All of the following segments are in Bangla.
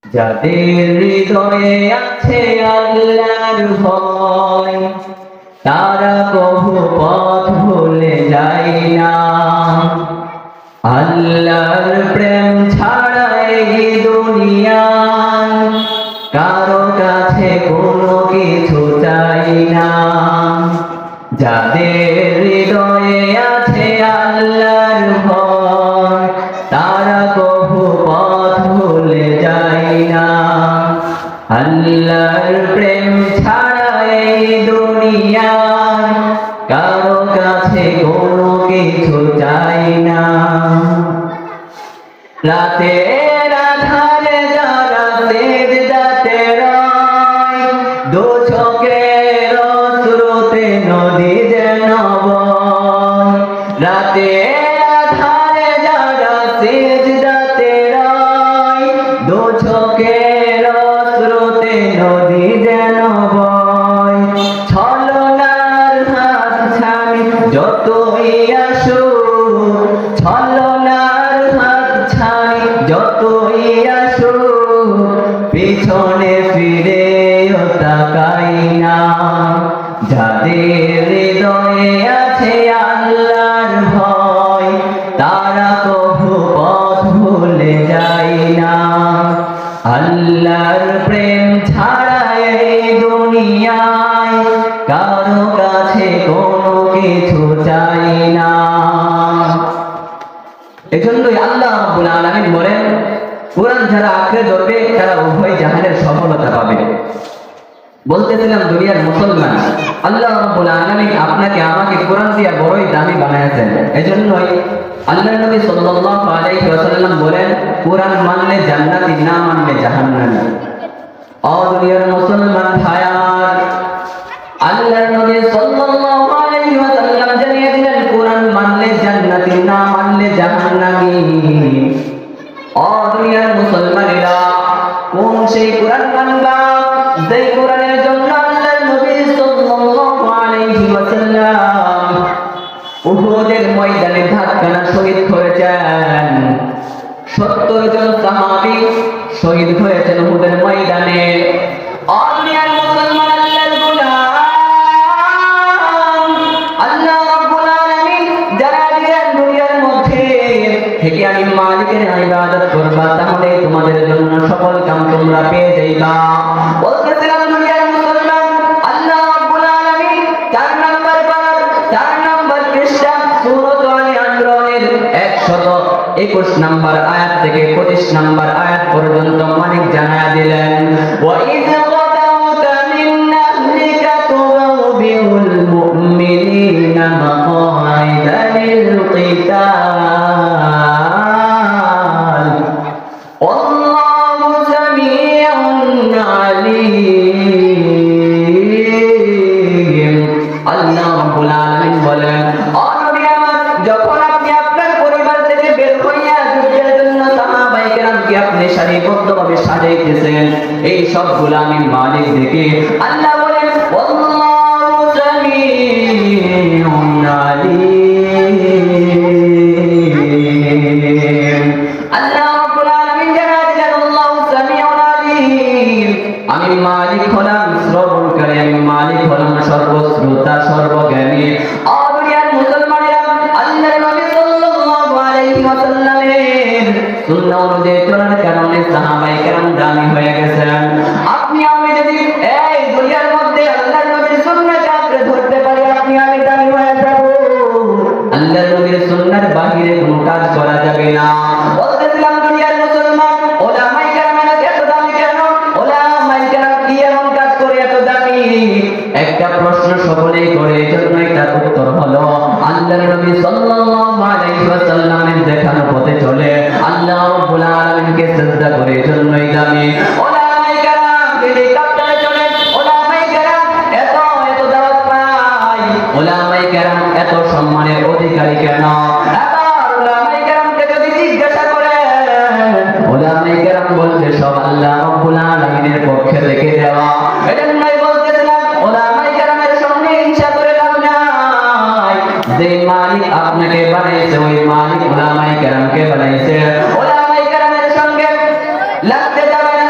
যাদের হৃদয়ে আছে আল্লাহর ভয়, তারা কভু পথ ভুলে যায় না। আল্লাহর প্রেম ছাড়া এই দুনিয়ায় কারো কাছে কোনো কিছু চাই না। যাদের হৃদয়ে আছে আল্লাহর ভয়, তারা কভু পথ ভুলে যায় না। আল্লাহর প্রেম ছাড়া এই দুনিয়ায় কারো কাছে কোনো কিছু চাই না। রাতের আধারে যারা সিজদাতে রয়, দু চোখের অশ্রুতে নদী যেন বয়। রাতের আধারে যারা সিজদাতে রয়, দু চোখের অশ্রুতে নদী যেন বয়। ছলনার হাত ছানি যতই আসুক, ছলনার হাত ছানি যতই আসুক, পিছনে ফিরেও তাকাই না। যাদের হৃদয়ে আছে আল্লাহর ভয়, তারা কভু পথ ভুলে যায় না। আল্লাহর প্রেম ছাড়া এই দুনিয়ায় কারো কাছে কোনো কিছু চাই না। এজন্যই আল্লাহ রাব্বুল আলামিন বলেন, কোরআন যারা আঁকড়ে ধরবে তারা উভয় জাহানের সফলতা পাবে। বলতেছিলাম দুনিয়ার মুসলমান, আল্লাহ রাব্বুল আলামিন আপনাকে আমাকে কোরআন দিয়ে বড়ই দামি বানাইছেন। এজন্যই আল্লাহর নবী সাল্লাল্লাহু আলাইহি ওয়াসাল্লাম বলেন, কোরআন মানলে জান্নাতি, না মানলে জাহান্নামী। ও দুনিয়ার মুসলমান ভাইয়ার, আল্লাহর নবী সাল্লাল্লাহু আলাইহি ওয়াসাল্লাম জানিয়ে দিলেন, কোরআন মানলে জান্নাতি, না মানলে জাহান্নামী। ও দুনিয়ার মুসলমানেরা, কোন সেই কোরআন মানবা যেই কোরআনের জন্য আল্লাহর নবী সাল্লাল্লাহু আলাইহি ওয়াসাল্লাম উহুদের ময়দানে ধাক্কানা শহীদ হয়েছেন। 70 জন সাহাবী শহীদ হয়েছেন উহুদের ময়দানে। ও দুনিয়ার মুসলমান, আল্লাহর গোলাম, আল্লাহ রাব্বুল আলামিন যারা দিলেন দুনিয়ার মধ্যে থেকে আমি মালিকের ইবাদত করবা, তাহলে তোমাদের জন্য সকল কাম তোমরা পেয়ে যাইবা। বলতেছিলাম দুনিয়ার মুসলমান, আল্লাহ রাব্বুল আলামিন 4 নম্বর পারা 4 নম্বর পৃষ্ঠা সূরা আলে ইমরানের 121 নম্বর আয়াত থেকে 25 নম্বর আয়াত পর্যন্ত মালিক জানায়া দিলেন, ওয়া ইয গাদাওতা মিন আহলিকা তুবাউবিউল মুমিনিনা মাকাইদা লিল কিতাল, আল্লাহু সামিউন আলীম। আল্লাহ রাব্বুল আলামিন বলেন, ও নবী আমার, যখন আপনি আপনার পরিবার থেকে বের হইয়া যুদ্ধের জন্য সাহাবায়ে কেরামকে আপনি সারিবদ্ধভাবে সাজাইতেছেন, এই সবগুলো আমি মালিক দেখে আল্লাহ বলেন, আল্লাহু সামিউন আলীম। আল্লাহ রাব্বুল আলামিন জানায় দিলেন, আল্লাহু সামিউন আলীম, আমি মালিক হলাম শ্রবণকারী, আমি মালিক হলাম সর্বশ্রোতা সর্বজ্ঞানী। ও দুনিয়ার মুসলমানেরা, আল্লাহর নবী সাল্লাল্লাহু আলাইহি ওয়াসাল্লামের সুন্নাহ অনুযায়ী চলার কারণে সাহাবায়ে কেরাম দামি হয়ে গেছেন। আপনি আমি যদি এই দুনিয়ার মধ্যে আল্লাহর নবীর সুন্নাহকে আঁকড়ে ধরতে পারি, আপনি আমি দামি হয়ে যাব। আল্লাহর নবীর সুন্নাহর বাহিরে কোনো কাজ করা যাবে না। বলতেছিলাম দুনিয়ার মুসলমান, উলামায়ে কেরামেরা এত দামি কেন? উলামায়ে কেরাম কি এমন কাজ করে এত দামি? একটা প্রশ্ন সকলেই করে, এজন্য একটা উত্তর হলো, আল্লাহর নবী সাল্লাল্লাহু আলাইহি ওয়াসাল্লামের দেখানো পথে চলে, আল্লাহ রাব্বুল আলামিনকে সিজদা করে, এজন্যই দামি। উলামায়ে কেরাম হেলিকপ্টারে চলে, উলামায়ে কেরাম এত এত দাওয়াত পায়, উলামায়ে কেরাম এত সম্মানের অধিকারী কেন? আবার উলামায়ে কেরামকে যদি জিজ্ঞাসা করে, উলামায়ে কেরাম বলতে সব আল্লাহ রাব্বুল আলামিনের পক্ষে থেকে দেওয়া। এজন্যই বলতেছিলাম, উলামায়ে কেরামের সঙ্গে হিংসা করে লাভ নাই। যে মালিক আপনাকে বানাইছে, ওই মালিক উলামায়ে কেরামকে বানাইছে। উলামায়ে কেরামের সঙ্গে লাগতে যাবেন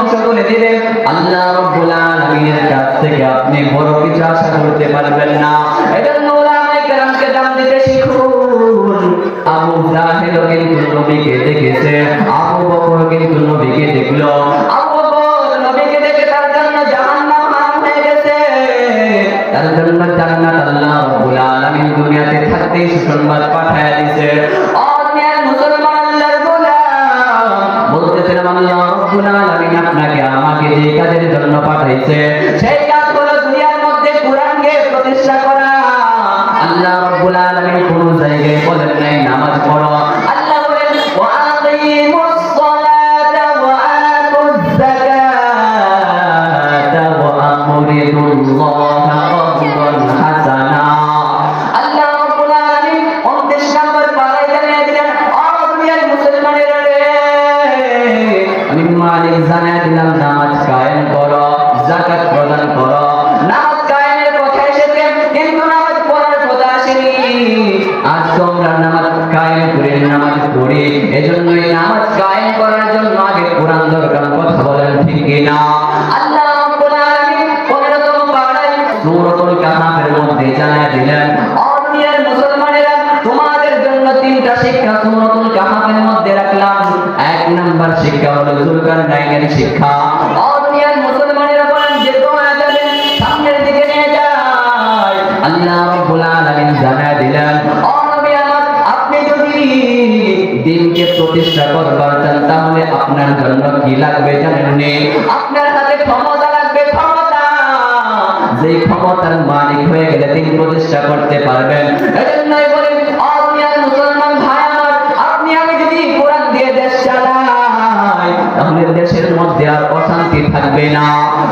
ধ্বংস করে দিবে। আল্লাহ রাব্বুল আলামিনের কাছ থেকে আপনি বড় কিছু আশা করতে পারবেন না। এজন্য উলামায়ে কেরামকে দাম দিতে শিখুন। আবু জাহেল কিন্তু নবীকে দেখেছে, আবু বকর কিন্তু নবীকে দেখলো। আবু বকর নবীকে দেখে তার জন্য জাহান্নাম হারাম হয়ে গেছে, তার জন্য জান্নাত আল্লাহ রাব্বুল আলামিন দুনিয়াতে থাকতেই সুসংবাদ পাঠায়া দিয়েছে। অন্যায় মুসলমান আল্লাহর গোলাম বলতেছিলাম, আল্লাহ রাব্বুল আলামিন আপনাকে আমাকে যে কাজের জন্য পাঠাইছে সেই কাজ হলো দুনিয়ার মধ্যে কোরআনকে প্রতিষ্ঠা করা। আল্লাহ রাব্বুল আলামিন কোন জায়গায় বলেন নাই নামাজ পড়ো, আল্লাহ বলেন ওয়া আকিমুস সালাতা ওয়া আতুজ যাকাতা ওয়া আমরিদুল্লাহা কবরান হাসানা। আল্লাহ রাব্বুল আলামিন 29 নম্বর পারায় জানিয়ে দিলেন, ও দুনিয়ার মুসলমানেরা রে, আমি মালিক জানিয়ে দিলাম নামাজ কায়েম করো, যাকাত প্রদান করো। নামাজ কায়েমের কথা এসেছে কিন্তু নামাজ পড়ার কথা আসেনি। আজ তোমরা নামাজ কায়েম করে নামাজ পড়ি, এজন্যই নামাজ কায়েম করার জন্য আগে কোরআন দরকার, কথা বলেন ঠিক কিনা? আল্লাহ রাব্বুল আলামিন 15তম পারায় সূরাতুল কাহফের মধ্যে জানিয়ে দিলেন, ও দুনিয়ার মুসলমানেরা, তোমাদের জন্য 3টা শিক্ষা সূরাতুল কাহফের মধ্যে রাখলাম। 1 নাম্বার শিক্ষা হলো যুলকারনাইনের শিক্ষা। ও দুনিয়ার মুসলমানেরা বলেন যে তোমরা যাবেন সামনের দিকে নিয়ে যায়। আল্লাহ রাব্বুল আলামিন জানিয়ে দিলেন, ও নবী আমার, আপনি যদি দ্বীনকে প্রতিষ্ঠা করবার চান তাহলে আপনার জন্য কি লাগবে জানেন নি? আপনার হাতে ক্ষমতা লাগবে, ক্ষমতা। যেই ক্ষমতার মালিক হয়ে গেলে দ্বীন প্রতিষ্ঠা করতে পারবেন। এজন্যই বলেন, ও দুনিয়ার মুসলমান ভাই আমার, আপনি আমি যদি কোরআন দিয়ে দেশ চালাই তাহলে দেশের মধ্যে আর অশান্তি থাকবে না,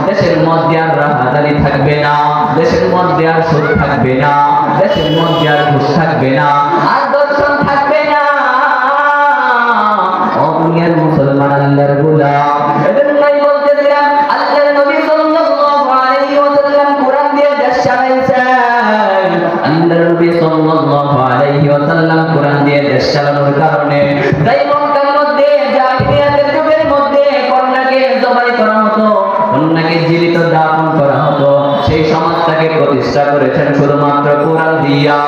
দেশের মধ্যে আর রাহাজানি থাকবে না, দেশের মধ্যে আর সুদ থাকবে না, দেশের মধ্যে আর ঘুষ থাকবে না, আর দর্শন থাকবে না। ও দুনিয়ার মুসলমান আল্লাহর গোলাম, এজন্যই বলতেছিলাম আল্লাহর নবী সাল্লাল্লাহু আলাইহি ওয়াসাল্লাম কোরআন দিয়ে দেশ চালাইছেন। আল্লাহর নবী সাল্লাল্লাহু আলাইহি ওয়াসাল্লাম কোরআন দিয়ে দেশ চালানোর কারণে যেই মক্কার মধ্যে জাহিলিয়াতের যুগের মধ্যে কন্যাকে জবাই করা হতো, কন্যাকে জীবিত দাফন করা হতো, সেই সমাজটাকে প্রতিষ্ঠা করেছেন শুধুমাত্র কোরআন দিয়া।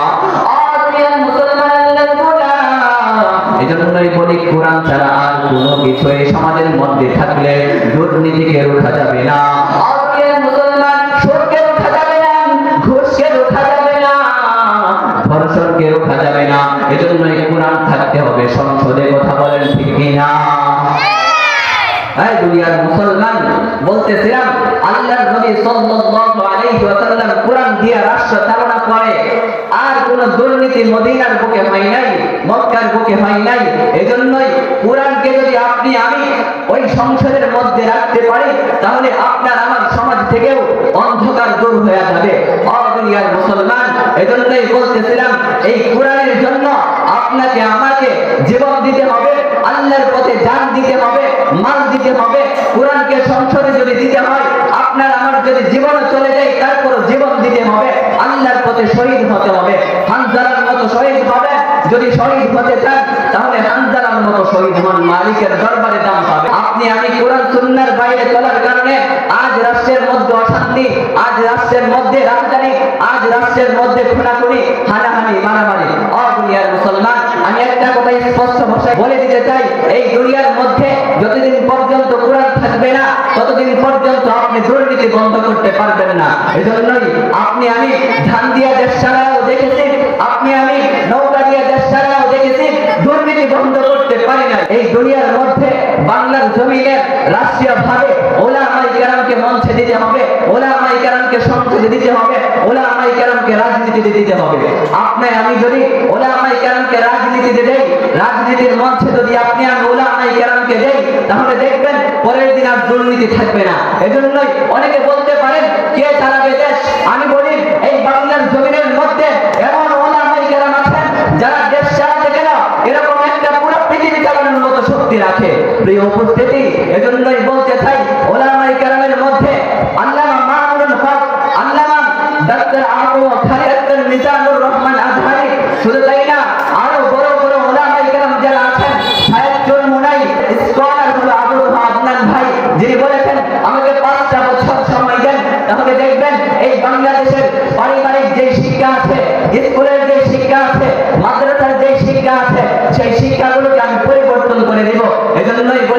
এজন্যই বলি কোরআন ছাড়া আর কোনো কিছু এই সমাজের মধ্যে থাকলে দুর্নীতিকে রোখা যাবে না, মুসলমান সুদকে রোখা যাবে না, ঘুষকে রোখা যাবে না, ধর্ষণকে রোখা যাবে না। এজন্যই কোরআন থাকতে হবে সংসদে, কথা বলেন ঠিক কিনা? এই দুনিয়ার মুসলমান বলতেছিলাম, আল্লাহর নবী সাল্লাল্লাহু আলাইহি ওয়াসাল্লাম কোরআন দিয়ে রাষ্ট্র চালনা করে, আর কোন দুর্নীতি মদিনার বুকে হয় নাই, মক্কার বুকে হয় নাই। এজন্যই কোরআনকে যদি আপনি আমি ওই সংসদের মধ্যে রাখতে পারি তাহলে আপনার আমার সমাজ থেকেও অন্ধকার দূর হয়ে যাবে। ও দুনিয়ার মুসলমান, এজন্যই বলতেছিলাম এই কোরআনের জন্য আপনাকে আমাকে জীবন দিতে হবে, আল্লাহর পথে জান দিতে হবে, মাল দিতে হবে। কোরআনকে সংসদে যদি দিতে হয়, আপনার আমার যদি জীবন চলে যায় তারপর জীবন দিতে হবে, আল্লাহর পথে শহীদ হতে হবে। হানজালার মতো শহীদ হবে। যদি শহীদ হতে চান তাহলে হানজালার মতো শহীদ হন, মালিকের দরবারে দাম পাবে। আপনি আমি কোরআন সুন্নাহর বাইরে চলার কারণে আজ রাষ্ট্রের মধ্যে অশান্তি, আজ রাষ্ট্রের মধ্যে রাজধানী, আজ রাষ্ট্রের মধ্যে খুনাখুনি, হানাহানি, মারামারি। ও দুনিয়ার মুসলমান, আমি একটা কথা স্পষ্ট ভাষায় বলে দিতে চাই, এই দুনিয়ার মধ্যে যতদিন পর্যন্ত কোরআন থাকবে না ততদিন পর্যন্ত আপনি দুর্নীতি বন্ধ করতে পারবেন না। এজন্যই আপনি আমি ধান দিয়া দেশ চালাও দেখেছি, আপনি আমি নৌকা দিয়া দেশ চালাও দেখেছি, দুর্নীতি বন্ধ করতে পারি না। এই দুনিয়ার মধ্যে বাংলার জমিনে রাষ্ট্রীয় ভাবে ওলামায়ে কেরামকে মঞ্চে দিতে হবে, ওলামায়ে কেরামকে সংসদে দিতে হবে, ওলামায়ে কেরামকে রাজনীতিতে দিতে হবে। আপনি আমি যদি ওলামায়ে কেরামকে রাজনীতিতে দেই, রাজনীতির মঞ্চে যদি আপনি আমি ওলামায়ে কেরামকে দেই তাহলে দেখবেন পরের দিন আর দুর্নীতি থাকবে না। এজন্যই অনেকে বলতে পারেন কে চালাবে দেশ, আমি বলি এই বাংলার জমিনের মধ্যে এমন ওলামায়ে কেরাম আছেন যারা দেশ চালাতে গেল এরকম একটা পুরো পৃথিবী চালানোর মতো শক্তি রাখে। প্রিয় উপস্থিতি, এজন্যই বলতে চাই ওলামায়ে কেরামের মধ্যে আল্লামা মামুনুল হক, আল্লামা ডাক্তার আবু খালিদ মিজানুর রহমান আজহারি, শুধু তাই না আরো বড় বড় ওলামায়ে কেরাম যারা আছেন, সাইয়েদুল মুনাই স্কলার হলো আবুল আদনান ভাই, যিনি বলেন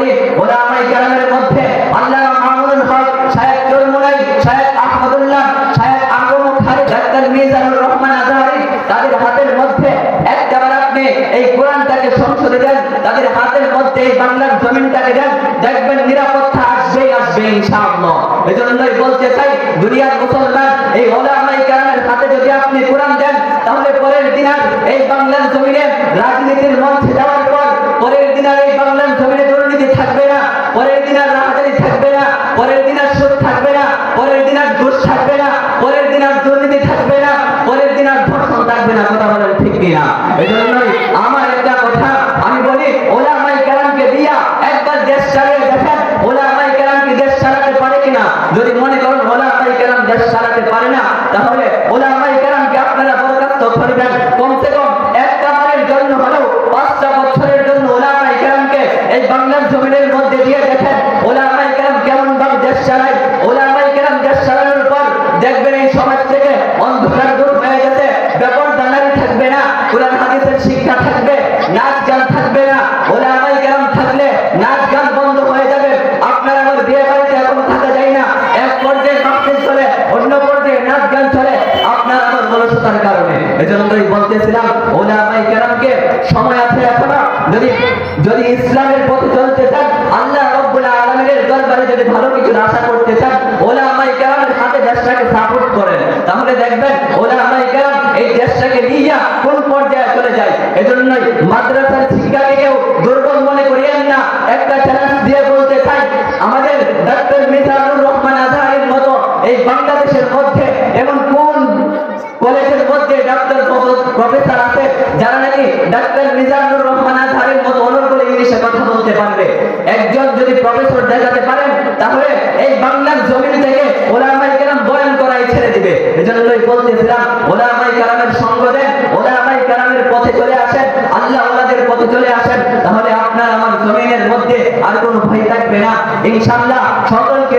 বলি ওলামায়ে কেরামের মধ্যে আল্লামা মামুনুল হক, শায়েখ চরমুনাই, শায়েখ আহমদুল্লাহ, শায়েখ আবু মুখারি, ডাক্তার মিজানুর রহমান আজহারি, তাদের হাতের মধ্যে একবার আপনি এই কোরআনটাকে সংসদে দেন, তাদের হাতের মধ্যে এই বাংলার জমিনটাকে দেন, দেখবেন নিরাপত্তা আসবেই আসবে ইনশাআল্লাহ। এজন্যই বলতে চাই দুনিয়ার মুসলমান এই ওলামায়ে কেরামের হাতে যদি আপনি কোরআন দেন, তাহলে পরের দিন আর এই বাংলার জমিনে রাজনীতির মঞ্চে যাওয়ার পর পরের দিন আর এই বাংলার জমিনে দুর্নীতি থাকবে না, পরের দিন আর রাজনীতি থাকবে না, পরের দিন আর সুদ থাকবে না, পরের দিন আর ঘুষ থাকবে না, পরের দিন আর দুর্নীতি থাকবে না, পরের দিন আর ধর্ষণ থাকবে না। কথা বলেন ঠিক কিনা? এজন্যই আমার একটা কথা আমি বলি, ওলামায়ে কেরামকে দিয়া একবার দেশ চালিয়ে দেখেন, ওলামায়ে কেরাম কি দেশ চালাতে পারে কিনা। যদি মনে করেন ওলামায়ে কেরাম দেশ চালাতে পারে না, তাহলে ওলামায়ে কেরামকে আপনারা বরখাস্ত করবেন। কমসে কম একটা বারের জন্য হলেও 5টা বছরের জন্য ওলামায়ে কেরামকে এই বাংলার জমিনের মধ্যে দিয়ে দেখেন ওলামায়ে কেরাম কেমন ভাবে দেশ চালায়। ওলামায়ে কেরাম দেশ চালানোর পর দেখবেন এই সমাজ থেকে অন্ধকার দূর হয়ে গেছে, ব্যাপার দানারি থাকবে না, কোরআন হাদিসের শিক্ষা থাকবে, নাচ গান থাকবে না। ওলামায়ে কেরাম থাকলে নাচ গান বন্ধ হয়ে যাবে। আপনার আমার বিয়ে বাড়িতে এখন থাকা যায় না, এক পর্যায়ে মাহফিল চলে, অন্য পর্যায়ে নাচ গান চলে, আপনার আমার অলসতার কারণে। এজন্যই বলতেছিলাম ওলামায়ে কেরামকে সময় আছে এখনো, যদি ইসলামের পথে চলতে চান, আল্লাহ রাব্বুল আলামিনের দরবারে যদি ভালো কিছু আশা করতে চান, ওলামায়ে কেরামের হাতে দেশটাকে সাপোর্ট করেন, তাহলে দেখবেন ওলামায়ে কেরাম এই দেশটাকে নিয়ে কোন পর্যায়ে চলে যায়। এজন্যই মাদ্রাসার শিক্ষাকে কেউ দুর্বল মনে করিয়েন না। একটা চ্যালেঞ্জ দিয়ে বলতে চাই, আমাদের ডাক্তার মিজানুর রহমান আজহারির মতো এই বাংলাদেশের মধ্যে এমন কোন কলেজের মধ্যে ডাক্তার প্রফেসর আছে যারা নাকি ডাক্তার মিজানুর রহমান আজহারির মতো অনর্গল ইংলিশে কথা বলতে পারবে? একজন যদি প্রফেসর দেখাতে পারেন, তাহলে এই বাংলার জমিন থেকে ওলামায়ে কেরাম বয়ান করাই ছেড়ে দিবে। এজন্যই বলতেছিলাম ওলামায়ে কেরামের সঙ্গ দেন, ওলামায়ে কেরামের পথে চলে আসেন, আল্লাহ ওলাদের পথে চলে আসেন, তাহলে আপনার আমার জমিনের মধ্যে আর কোনো ভয় থাকবে না ইনশাআল্লাহ। সকলকে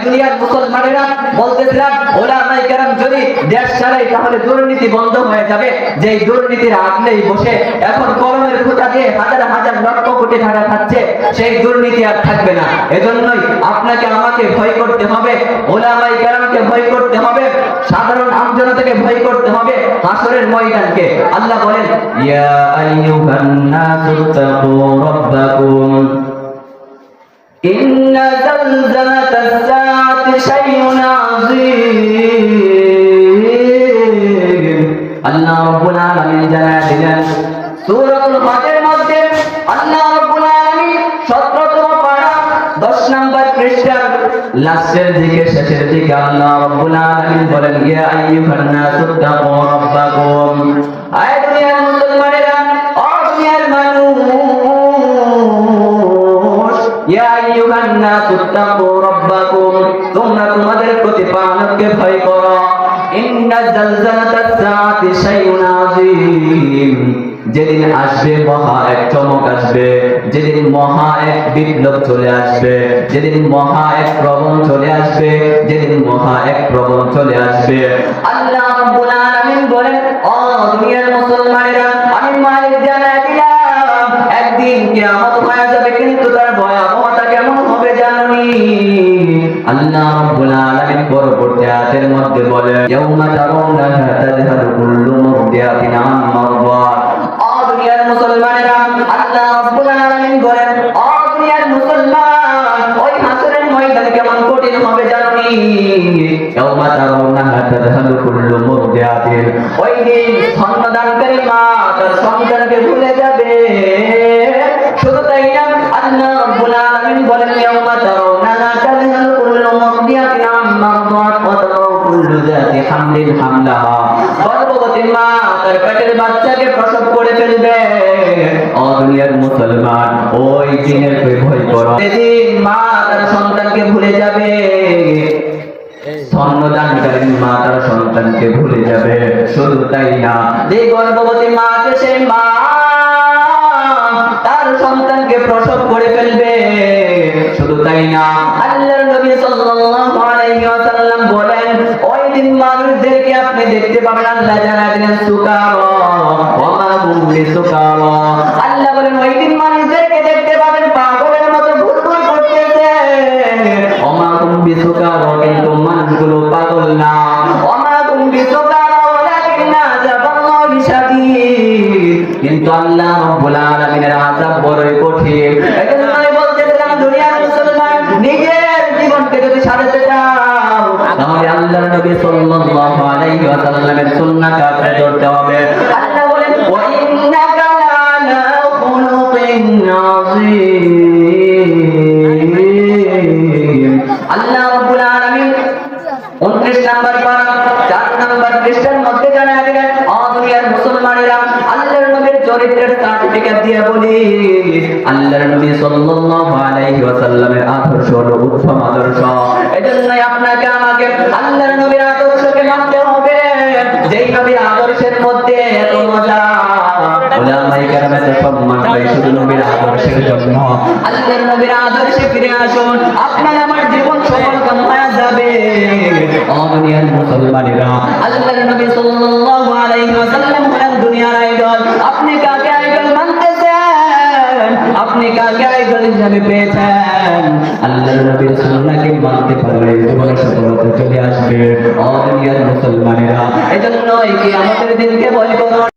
দুনিয়ার মুসলমানেরা বলতেছিলাম ওলামায়ে কেরাম যদি দেশ চালায়, তাহলে দুর্নীতি বন্ধ হয়ে যাবে। যেই দুর্নীতির আগলেই বসে এখন কলমের খোঁচা দিয়ে হাজার হাজার লক্ষ কোটি টাকা খাচ্ছে, সেই দুর্নীতি আর থাকবে না। এজন্যই আপনাকে আমাকে ভয় করতে হবে, ওলামায়ে কেরামকে ভয় করতে হবে, সাধারণ আমজনতাকে ভয় করতে হবে, হাসরের ময়দানকে। আল্লাহ বলেন ইয়া আইয়ুহান নাসু তাকু রাব্বাকুম ইন্না জালজালাতাস সাআতি শাইউন আযীম। আল্লাহ রাব্বুল আলামিন জানায় দিলেন সূরাতুল হজের মধ্যে, আল্লাহ রাব্বুল আলামিন 17তম পারা 10 নম্বর পৃষ্ঠার লাস্টের দিকে, শেষের দিকে আল্লাহ রাব্বুল আলামিন বলেন ইয়া আইয়ুহান নাসু তাকু রাব্বাকুম। আয় দুনিয়ার মুসলমানেরা, ও দুনিয়ার মানুষ, ইয়া আইয়ুহান নাসু তাকু রাব্বাকুম, তোমরা তোমাদের প্রতিপালককে ভয় করো। ইন্না জালজালাতাস সাআতি শাইউন আযীম, যেদিন আসবে মহা এক চমক আসবে, যেদিন মহা এক বিপ্লব চলে আসবে, যেদিন মহা এক প্রবণ চলে আসবে, যেদিন মহা এক প্রবণ চলে আসবে। আল্লাহ রাব্বুল আলামিন বলেন ও দুনিয়ার মুসলমানেরা, আমি মালিক জানাই দিলাম একদিন কিয়ামত হয়ে যাবে, কিন্তু তার ভয়াবহতা কেমন হবে জানোনি? আল্লাহ রাব্বুল আলামিন পরবর্তী আয়াতের মধ্যে বলেন ইয়াউমা তারাউনাহা তাযহালু কুল্লু মুরদিআতিন আম্মা আরদাআত। ও দুনিয়ার মুসলমানেরা, আল্লাহ রাব্বুল আলামিন বলেন ও দুনিয়ার মুসলমান, ওই হাসরের ময়দান কেমন কঠিন হবে জানোনি? ইয়াউমা তারাউনাহা তাযহালু কুল্লু মুরদিআতিন, ওই দিন স্তন্যদানকারী মা তার সন্তানকে ভুলে যাবে। শুধু তাই না, আল্লাহ রাব্বুল আলামিন বলেন ইয়াউমা তারাউনাহা তাযহালু কুল্লু মুরদিআতিন আম্মা আরদাআত ওয়া তারাউ কুল্লু যাতি হামলিন হামলাহা, গর্ভবতী মা তার পেটের বাচ্চাকে প্রসব করে ফেলবে। ও দুনিয়ার মুসলমান, ওই দিনের ভয় করো, সেদিন মা তার সন্তানকে ভুলে যাবে, স্তন্যদানকারী মা তার সন্তানকে ভুলে যাবে। শুধু তাই না, যে গর্ভবতী মাকে সেই মা তার সন্তানকে প্রসব করে ফেলবে। শুধু তাই না, আল্লাহর নবী সাল্লাল্লাহু আলাইহি ওয়াসাল্লাম বলেন ওই দিন মানুষদেরকে আপনি দেখতে পাবেন, আল্লাহ জানায় দিলেন সুকারা ওয়া মা হুম বিসুকারা। আল্লাহ বলেন ওই দিন মানুষদেরকে দেখতে পাবেন পাগলের মতো আল্লাহ রাব্বুল আলামিন 29 নাম্বার পারা 4 নাম্বার পৃষ্ঠার মধ্যে জানায় দিলেন, ও দুনিয়ার মুসলমানেরা, আল্লাহর নবীর চরিত্রের সার্টিফিকেট দিয়ে বলি, আল্লাহর নবী সাল্লাল্লাহু আলাইহি ওয়াসাল্লামের আদর্শ হলো উত্তম আদর্শ। এজন্যই আপনাকে আমাকে আল্লাহর নবীর আদর্শকে মানতে হবে। যেই নবীর আদর্শের মধ্যে এত মজা, উলামায়ে কেরামের সম্মান পাই শুধু নবীর আদর্শের জন্য। আল্লাহর নবীর আদর্শে ফিরে আসুন, আপনার আমার জীবন সফলকাম হয়ে যাবে। ও দুনিয়ার মুসলমানেরা, আল্লাহর নবী সাল্লাল্লাহু আলাইহি ওয়াসাল্লাম হলেন দুনিয়ার আইডল। আপনি কাকে আইডল মানতেছেন? আপনি কাকে আইডল হিসেবে পেয়েছেন? আল্লাহর নবীর সুন্নাহকে মানতে পারলে জীবনে সফলতা চলে আসবে। ও দুনিয়ার মুসলমানেরা, এজন্য এই কিয়ামতের দিনকে ভয় করুন।